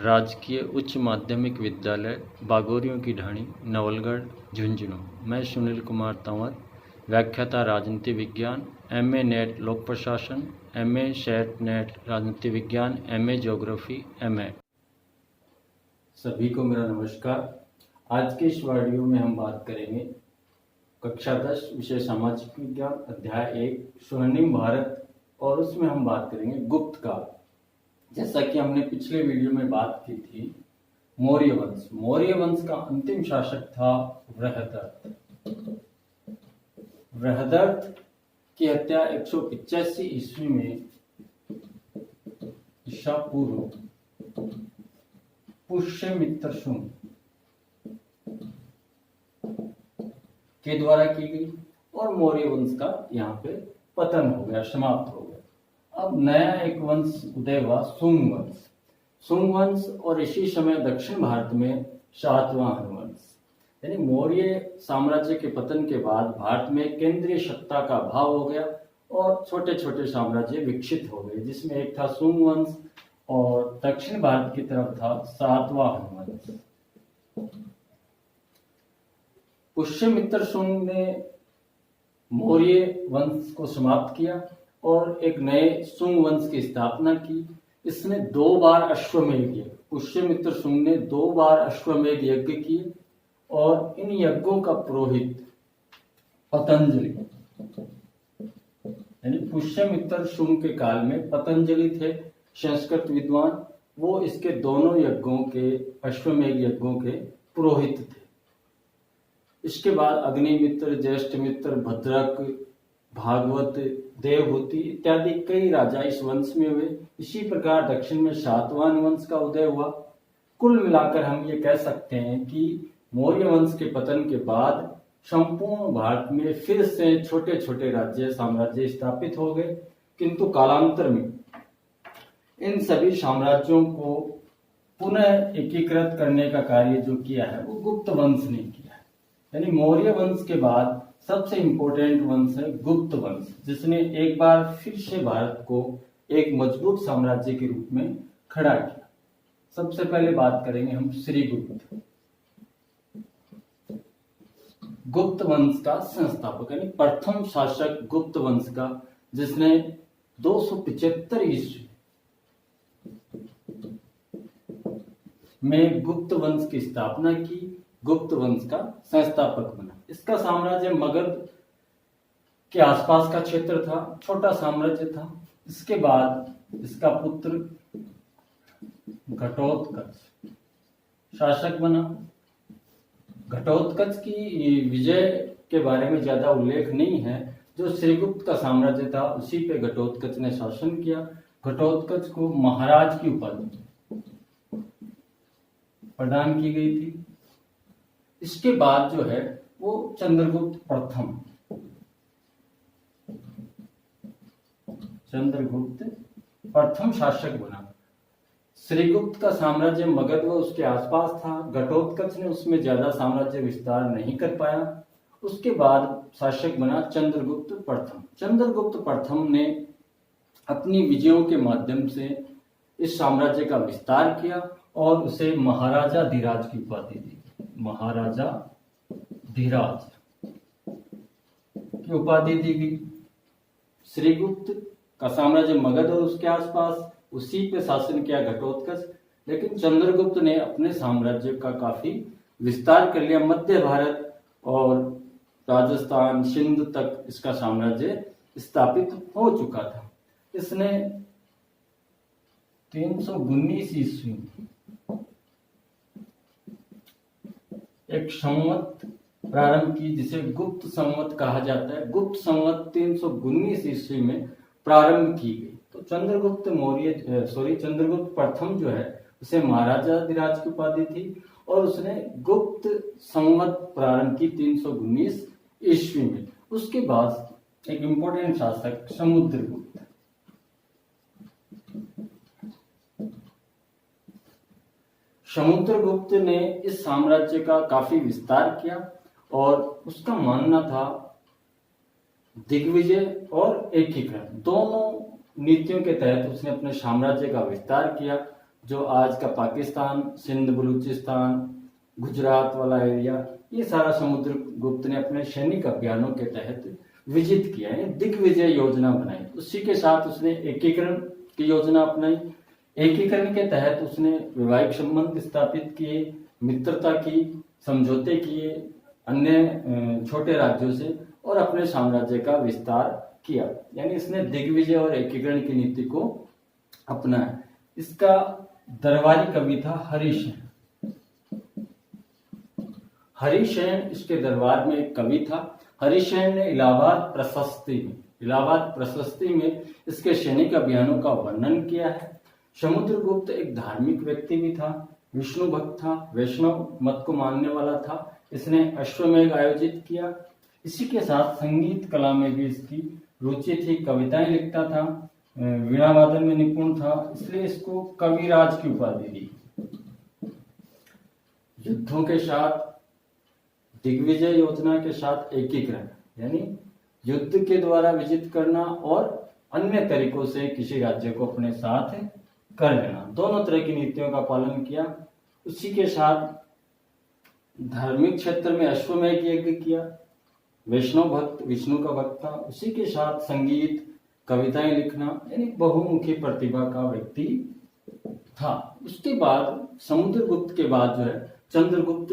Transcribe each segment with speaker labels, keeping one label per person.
Speaker 1: राजकीय उच्च माध्यमिक विद्यालय बागोरियों की ढाणी नवलगढ़ झुंझुनू। मैं सुनील कुमार तंवर, व्याख्याता राजनीति विज्ञान, एमए नेट लोक प्रशासन, एमए शेट नेट राजनीति विज्ञान, एमए ज्योग्राफी, एमए। सभी को मेरा नमस्कार। आज के इस वीडियो में हम बात करेंगे कक्षा 10 विषय सामाजिक विज्ञान अध्याय 1 स्वर्णिम भारत, और उसमें हम बात करेंगे गुप्त काल। जैसा कि हमने पिछले वीडियो में बात की थी, मौर्य वंश। मौर्य वंश का अंतिम शासक था बृहदर्थ। बृहदर्थ की हत्या 185 ईस्वी में ईसा पूर्व पुष्यमित्र शुंग के द्वारा की गई और मौर्य वंश का यहाँ पे पतन हो गया, समाप्त हो गया। अब नया एक वंश उदय हुआ, सुंग वंश। सुंग वंश और इसी समय दक्षिण भारत में सातवाहन वंश। यानी मौर्य साम्राज्य के पतन के बाद भारत में केंद्रीय सत्ता का अभाव हो गया और छोटे छोटे साम्राज्य विकसित हो गए, जिसमें एक था सुंग वंश और दक्षिण भारत की तरफ था सातवाहन वंश। पुष्यमित्र शुंग ने मौर्य वंश को समाप्त किया और एक नए सुंग वंश की स्थापना की। इसने 2 बार अश्वमेध यज्ञ, पुष्यमित्र शुंग ने 2 बार अश्वमेध यज्ञ किए और इन यज्ञों का पुरोहित पतंजलि, यानी पुष्यमित्र शुंग के काल में पतंजलि थे संस्कृत विद्वान, वो इसके दोनों यज्ञों के, अश्वमेध यज्ञों के पुरोहित थे। इसके बाद अग्निमित्र, ज्येष्ठमित्र, भद्रक, भागवत, देवहूति इत्यादि कई राजा इस वंश में हुए। इसी प्रकार दक्षिण में सातवाहन वंश का उदय हुआ। कुल मिलाकर हम ये कह सकते हैं कि मौर्य वंश के पतन के बाद संपूर्ण भारत में फिर से छोटे छोटे राज्य, साम्राज्य स्थापित हो गए, किंतु कालांतर में इन सभी साम्राज्यों को पुनः एकीकृत करने का कार्य जो किया है वो गुप्त वंश ने किया है। यानी मौर्य वंश के बाद सबसे इंपॉर्टेंट वंश है गुप्त वंश, जिसने एक बार फिर से भारत को एक मजबूत साम्राज्य के रूप में खड़ा किया। सबसे पहले बात करेंगे हम श्रीगुप्त। गुप्त वंश का संस्थापक, यानी प्रथम शासक गुप्त वंश का, जिसने 275 ईस्वी में गुप्त वंश की स्थापना की, गुप्त वंश का संस्थापक बना। इसका साम्राज्य मगध के आसपास का क्षेत्र था, छोटा साम्राज्य था। इसके बाद इसका पुत्र घटोत्कच शासक बना। घटोत्कच की विजय के बारे में ज्यादा उल्लेख नहीं है। जो श्रीगुप्त का साम्राज्य था उसी पे घटोत्कच ने शासन किया। घटोत्कच को महाराज की उपाधि प्रदान की गई थी। इसके बाद जो है वो चंद्रगुप्त प्रथम शासक बना। श्रीगुप्त का साम्राज्य मगध व उसके आसपास था। घटोत्कच ने उसमें ज्यादा साम्राज्य विस्तार नहीं कर पाया। उसके बाद शासक बना चंद्रगुप्त प्रथम। चंद्रगुप्त प्रथम ने अपनी विजयों के माध्यम से इस साम्राज्य का विस्तार किया और उसे महाराजा धीराज की उपाधि दी। महाराजा धीराज की उपाधि दी गई। श्रीगुप्त का साम्राज्य मगध और उसके आसपास, उसी पे शासन किया घटोत्कच। लेकिन चंद्रगुप्त ने अपने साम्राज्य का काफी विस्तार कर लिया। मध्य भारत और राजस्थान, सिंध तक इसका साम्राज्य स्थापित हो चुका था। इसने 319 ईस्वी एक संवत प्रारंभ की, जिसे गुप्त संवत कहा जाता है। गुप्त संवत 319 ईस्वी में प्रारंभ की गई। तो चंद्रगुप्त प्रथम जो है उसे महाराजा धीराज की उपाधि थी और उसने गुप्त संवत प्रारंभ की 319 ईस्वी में। उसके बाद एक इंपॉर्टेंट शासक समुद्रगुप्त। समुद्रगुप्त ने इस साम्राज्य का काफी विस्तार किया और उसका मानना था दिग्विजय और एकीकरण, दोनों नीतियों के तहत उसने अपने साम्राज्य का विस्तार किया। जो आज का पाकिस्तान, सिंध, बलूचिस्तान, गुजरात वाला एरिया, ये सारा समुद्रगुप्त ने अपने सैनिक अभियानों के तहत विजित किया है। दिग्विजय योजना बनाई, उसी के साथ उसने एकीकरण की योजना अपनाई। एकीकरण के तहत उसने वैवाहिक संबंध स्थापित किए, मित्रता की, समझौते किए अन्य छोटे राज्यों से और अपने साम्राज्य का विस्तार किया। यानी इसने दिग्विजय और एकीकरण की नीति को अपनाया। इसका दरबारी कवि था हरिशेन। हरिशेन इसके दरबार में एक कवि था। हरिशेन ने इलाहाबाद प्रशस्ति में इसके सैनिक अभियानों का वर्णन किया है। समुद्रगुप्त एक धार्मिक व्यक्ति भी था, विष्णु भक्त था, वैष्णव मत को मानने वाला था। इसने अश्वमेध आयोजित किया। इसी के साथ संगीत कला में भी इसकी रुचि थी, कविताएं लिखता था, वीणा वादन में निपुण था, इसलिए इसको कविराज की उपाधि दी। युद्धों के साथ, दिग्विजय योजना के साथ एकीकरण, यानी युद्ध के द्वारा विजित करना और अन्य तरीकों से किसी राज्य को अपने साथ कर लेना, दोनों तरह की नीतियों का पालन किया। उसी के साथ धार्मिक क्षेत्र में अश्वमेध यज्ञ किया, वैष्णव भक्त, विष्णु का भक्त था। उसी के साथ संगीत, कविताएं लिखना, यानी बहुमुखी प्रतिभा का व्यक्ति था। उसके बाद समुद्रगुप्त के बाद जो है चंद्रगुप्त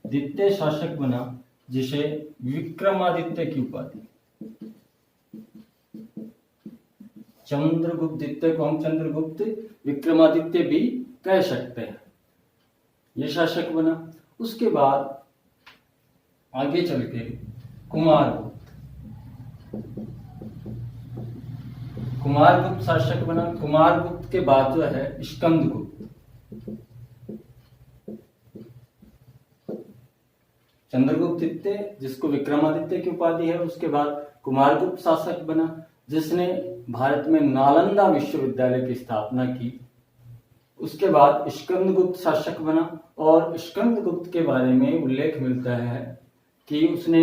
Speaker 1: द्वितीय शासक बना, जिसे विक्रमादित्य की उपाधि। चंद्रगुप्त द्वितीय को हम चंद्रगुप्त विक्रमादित्य भी कह सकते हैं। ये शासक बना। उसके बाद आगे चल के कुमारगुप्त शासक बना। कुमारगुप्त के बाद जो है स्कंदगुप्त। चंद्रगुप्त द्वितीय जिसको विक्रमादित्य की उपाधि है, उसके बाद कुमारगुप्त शासक बना, जिसने भारत में नालंदा विश्वविद्यालय की स्थापना की। उसके बाद स्कंदगुप्त शासक बना और स्कंदगुप्त के बारे में उल्लेख मिलता है कि उसने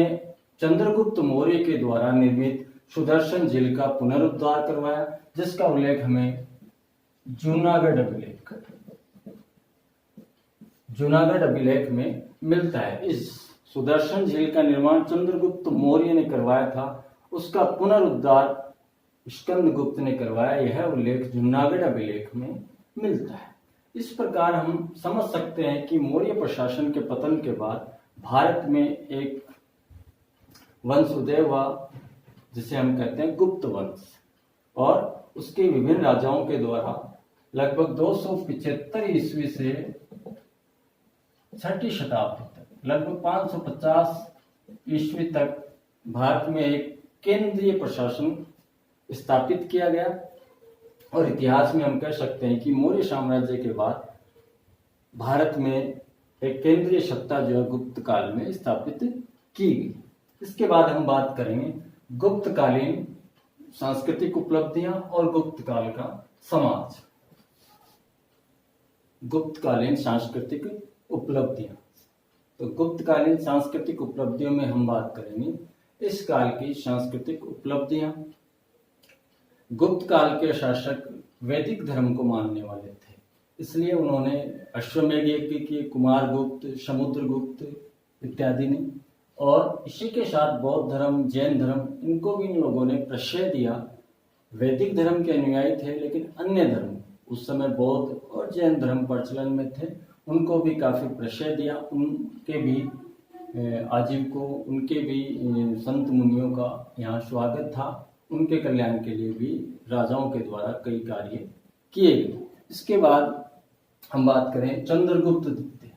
Speaker 1: चंद्रगुप्त मौर्य के द्वारा निर्मित सुदर्शन झील का पुनरुद्धार करवाया, जिसका उल्लेख हमें जूनागढ़ अभिलेख में मिलता है। इस सुदर्शन झील का निर्माण चंद्रगुप्त मौर्य ने करवाया था, उसका पुनरुद्धार स्कंदगुप्त ने करवाया, यह उल्लेख जूनागढ़ अभिलेख में मिलता है। इस प्रकार हम समझ सकते हैं कि मौर्य प्रशासन के पतन के बाद भारत में एक वंश उदय हुआ, जिसे हम कहते हैं गुप्त वंश, और उसके विभिन्न राजाओं के द्वारा लगभग 275 ईस्वी से 6वीं शताब्दी तक, लगभग 550 ईस्वी तक भारत में एक केंद्रीय प्रशासन स्थापित किया गया। और इतिहास में हम कह सकते हैं कि मौर्य साम्राज्य के बाद भारत में एक केंद्रीय सत्ता जो है गुप्त काल में स्थापित की गई। इसके बाद हम बात करेंगे गुप्तकालीन सांस्कृतिक उपलब्धियां और गुप्त काल का समाज। गुप्तकालीन सांस्कृतिक उपलब्धियां, तो गुप्तकालीन सांस्कृतिक उपलब्धियों में हम बात करेंगे इस काल की सांस्कृतिक उपलब्धियां। गुप्त काल के शासक वैदिक धर्म को मानने वाले थे, इसलिए उन्होंने अश्वमेध यज्ञ किए, कुमारगुप्त, समुद्रगुप्त इत्यादि ने। और इसी के साथ बौद्ध धर्म, जैन धर्म, इनको भी इन लोगों ने प्रश्रय दिया। वैदिक धर्म के अनुयायी थे, लेकिन अन्य धर्म उस समय बौद्ध और जैन धर्म प्रचलन में थे, उनको भी काफी प्रश्रय दिया। उनके भी आजीविकों, उनके भी संत मुनियों का यहाँ स्वागत था। उनके कल्याण के लिए भी राजाओं के द्वारा कई कार्य किए गए। इसके बाद हम बात करें चंद्रगुप्त द्वितीय।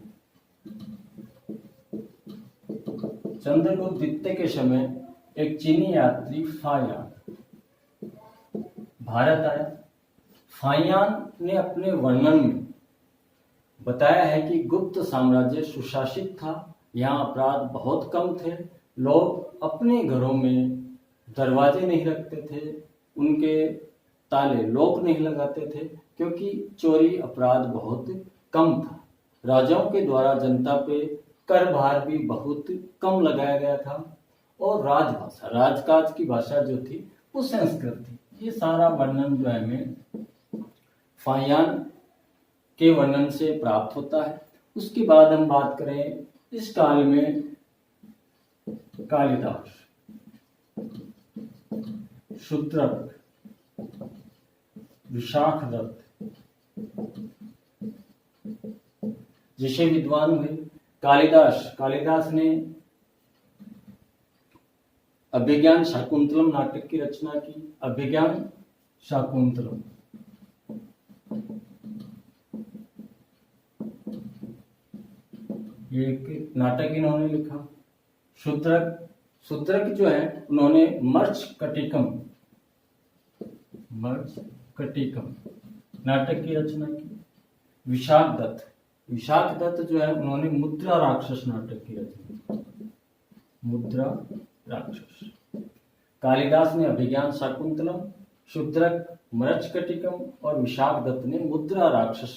Speaker 1: चंद्रगुप्त द्वितीय के समय एक चीनी यात्री फायान भारत आया। फायान ने अपने वर्णन में बताया है कि गुप्त साम्राज्य सुशासित था, यहाँ अपराध बहुत कम थे, लोग अपने घरों में दरवाजे नहीं रखते थे, उनके ताले लोक नहीं लगाते थे, क्योंकि चोरी अपराध बहुत कम था। राजाओं के द्वारा जनता पे कर भार भी बहुत कम लगाया गया था। और राजभाषा, राजकाज की भाषा जो थी वो संस्कृत थी। ये सारा वर्णन जो है हमें फाहियान के वर्णन से प्राप्त होता है। उसके बाद हम बात करें इस काल में कालिदास, शूद्रक, विशाखदत्त जैसे विद्वान हुए। कालिदास ने अभिज्ञान शाकुंतलम नाटक की रचना की। अभिज्ञान शाकुंतलम ये एक नाटक इन्होंने लिखा। शूद्रक जो है उन्होंने मर्च कटिकम नाटक की रचना की। विशाखदत्त जो है उन्होंने मुद्रा राक्षस नाटक की रचना की। मुद्रा राक्षस। कालिदास ने अभिज्ञान शाकुंतलम, शूद्रक मृच्छकटिकम और विशाखदत्त ने मुद्रा राक्षस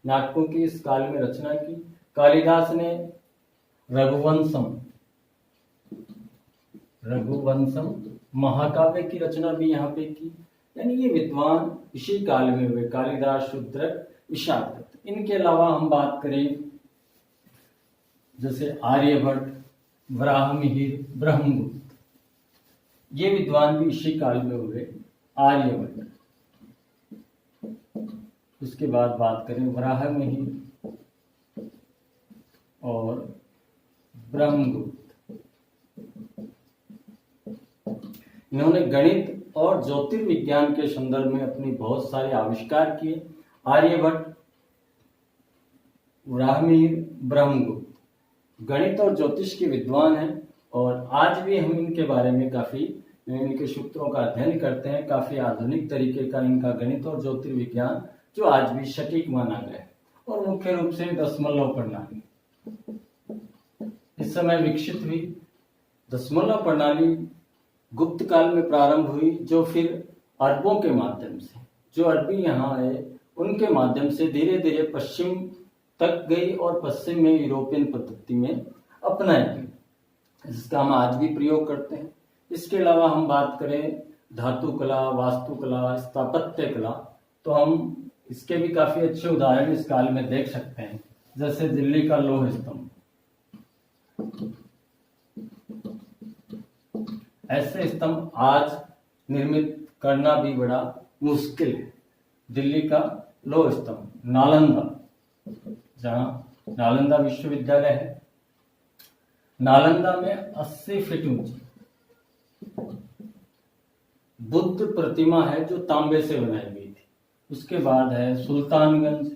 Speaker 1: नाटकों की इस काल में रचना की। कालिदास ने रघुवंशम महाकाव्य की रचना भी यहाँ पे की। यानी ये विद्वान इसी काल में हुए, कालिदास, शूद्रक, विशाखदत्त। इनके अलावा हम बात करें जैसे आर्यभट्ट, वराहमिहिर, ब्रह्मगुप्त, ये विद्वान भी इसी काल में हुए। आर्यभट्ट, उसके बाद बात करें वराहमिहिर और ब्रह्मगुप्त। इन्होंने गणित और ज्योतिर्विज्ञान के संदर्भ में अपनी बहुत सारे आविष्कार किए। आर्यभट्ट, वराहमिहिर, ब्रह्मगुप्त गणित और ज्योतिष के विद्वान हैं और आज भी हम इनके बारे में काफी इनके सूत्रों का अध्ययन करते हैं। काफी आधुनिक तरीके का इनका गणित और ज्योतिर्विज्ञान जो आज भी सटीक माना गया है। और मुख्य रूप से दशमलव प्रणाली इस समय विकसित हुई। दशमलव प्रणाली गुप्त काल में प्रारंभ हुई, जो फिर अरबों के माध्यम से, जो अरबी यहाँ आए उनके माध्यम से धीरे धीरे पश्चिम तक गई और पश्चिम में यूरोपियन पद्धति में अपनाई गई, जिसका हम आज भी प्रयोग करते हैं। इसके अलावा हम बात करें धातु कला, वास्तुकला, स्थापत्य कला, तो हम इसके भी काफी अच्छे उदाहरण इस काल में देख सकते हैं। जैसे दिल्ली का लौह स्तंभ, ऐसे स्तंभ आज निर्मित करना भी बड़ा मुश्किल है। दिल्ली का लौह स्तंभ, नालंदा, जहां नालंदा विश्वविद्यालय है, नालंदा में 80 फीट ऊंची बुद्ध प्रतिमा है जो तांबे से बनाई गई थी। उसके बाद है सुल्तानगंज,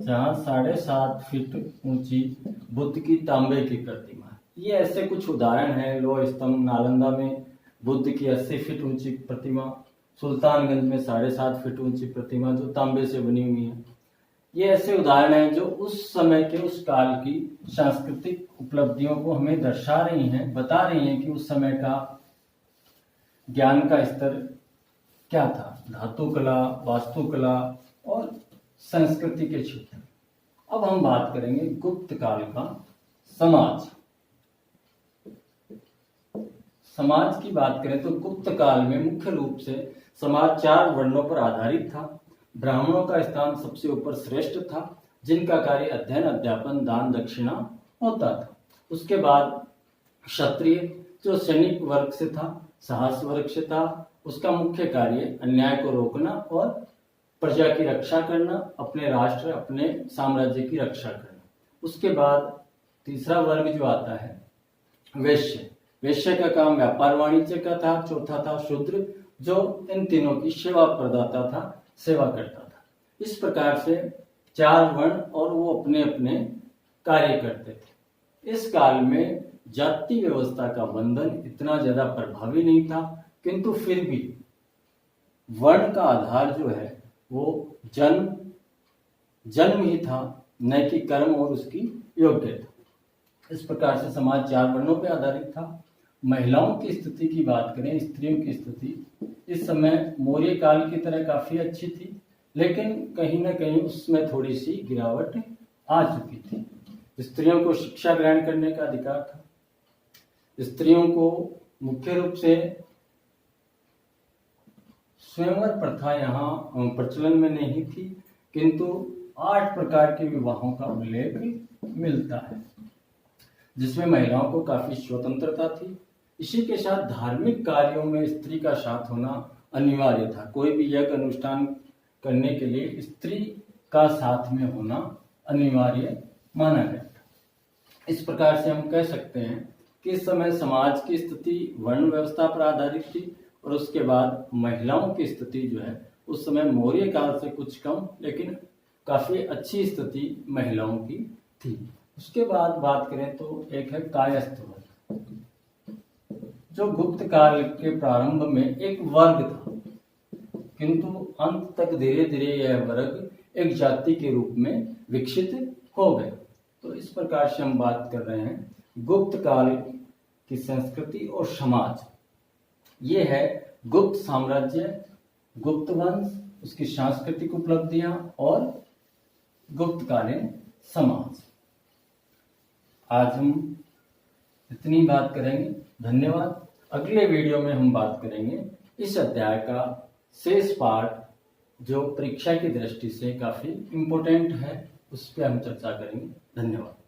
Speaker 1: जहां 7.5 फीट ऊंची बुद्ध की तांबे की प्रतिमा है। ये ऐसे कुछ उदाहरण हैं। लौह स्तंभ, नालंदा में बुद्ध की 80 फीट ऊंची प्रतिमा, सुल्तानगंज में 7.5 फीट ऊंची प्रतिमा जो तांबे से बनी हुई है। ये ऐसे उदाहरण हैं जो उस समय के, उस काल की सांस्कृतिक उपलब्धियों को हमें दर्शा रही हैं, बता रही हैं कि उस समय का ज्ञान का स्तर क्या था, धातु कला, वास्तुकला और संस्कृति के क्षेत्र। अब हम बात करेंगे गुप्त काल का समाज। समाज की बात करें तो गुप्त काल में मुख्य रूप से समाज 4 वर्णों पर आधारित था। ब्राह्मणों का स्थान सबसे ऊपर श्रेष्ठ था, जिनका कार्य अध्ययन, अध्यापन, दान, दक्षिणा होता था। उसके बाद क्षत्रिय जो सैनिक वर्ग से था, साहस वर्ग से था, उसका मुख्य कार्य अन्याय को रोकना और प्रजा की रक्षा करना, अपने राष्ट्र, अपने साम्राज्य की रक्षा करना। उसके बाद तीसरा वर्ग जो आता है वैश्य। वैश्य का काम व्यापार वाणिज्य का था। चौथा था शूद्र, जो इन तीनों की सेवा प्रदाता था, सेवा करता था। इस प्रकार से 4 वर्ण और वो अपने अपने कार्य करते थे। इस काल में जाति व्यवस्था का बंधन इतना ज्यादा प्रभावी नहीं था, किंतु फिर भी वर्ण का आधार जो है वो जन्म ही था, न कि कर्म और उसकी योग्यता। इस प्रकार से समाज 4 वर्णों पर आधारित था। महिलाओं की स्थिति की बात करें, स्त्रियों की स्थिति इस समय मौर्य काल की तरह काफी अच्छी थी, लेकिन कहीं ना कहीं उसमें थोड़ी सी गिरावट आ चुकी थी। स्त्रियों को शिक्षा ग्रहण करने का अधिकार था। स्त्रियों को मुख्य रूप से स्वयंवर प्रथा यहाँ प्रचलन में नहीं थी, किंतु 8 प्रकार के विवाहों का उल्लेख मिलता है, जिसमें महिलाओं को काफी स्वतंत्रता थी। इसी के साथ धार्मिक कार्यों में स्त्री का साथ होना अनिवार्य था। कोई भी यज्ञ अनुष्ठान करने के लिए स्त्री का साथ में होना अनिवार्य माना गया था। इस प्रकार से हम कह सकते हैं कि इस समय समाज की स्थिति वर्ण व्यवस्था पर आधारित थी, और उसके बाद महिलाओं की स्थिति जो है उस समय मौर्य काल से कुछ कम लेकिन काफी अच्छी स्थिति महिलाओं की थी। उसके बाद बात करें तो एक है कायस्थ वर्ग, जो गुप्त काल के प्रारंभ में एक वर्ग था, किंतु अंत तक धीरे धीरे यह वर्ग एक जाति के रूप में विकसित हो गए। तो इस प्रकार से हम बात कर रहे हैं गुप्त काल की संस्कृति और समाज। ये है गुप्त साम्राज्य, गुप्त वंश, उसकी सांस्कृतिक उपलब्धियां और गुप्तकालीन समाज। आज हम इतनी बात करेंगे। धन्यवाद। अगले वीडियो में हम बात करेंगे इस अध्याय का शेष पाठ, जो परीक्षा की दृष्टि से काफी इम्पोर्टेंट है, उस पर हम चर्चा करेंगे। धन्यवाद।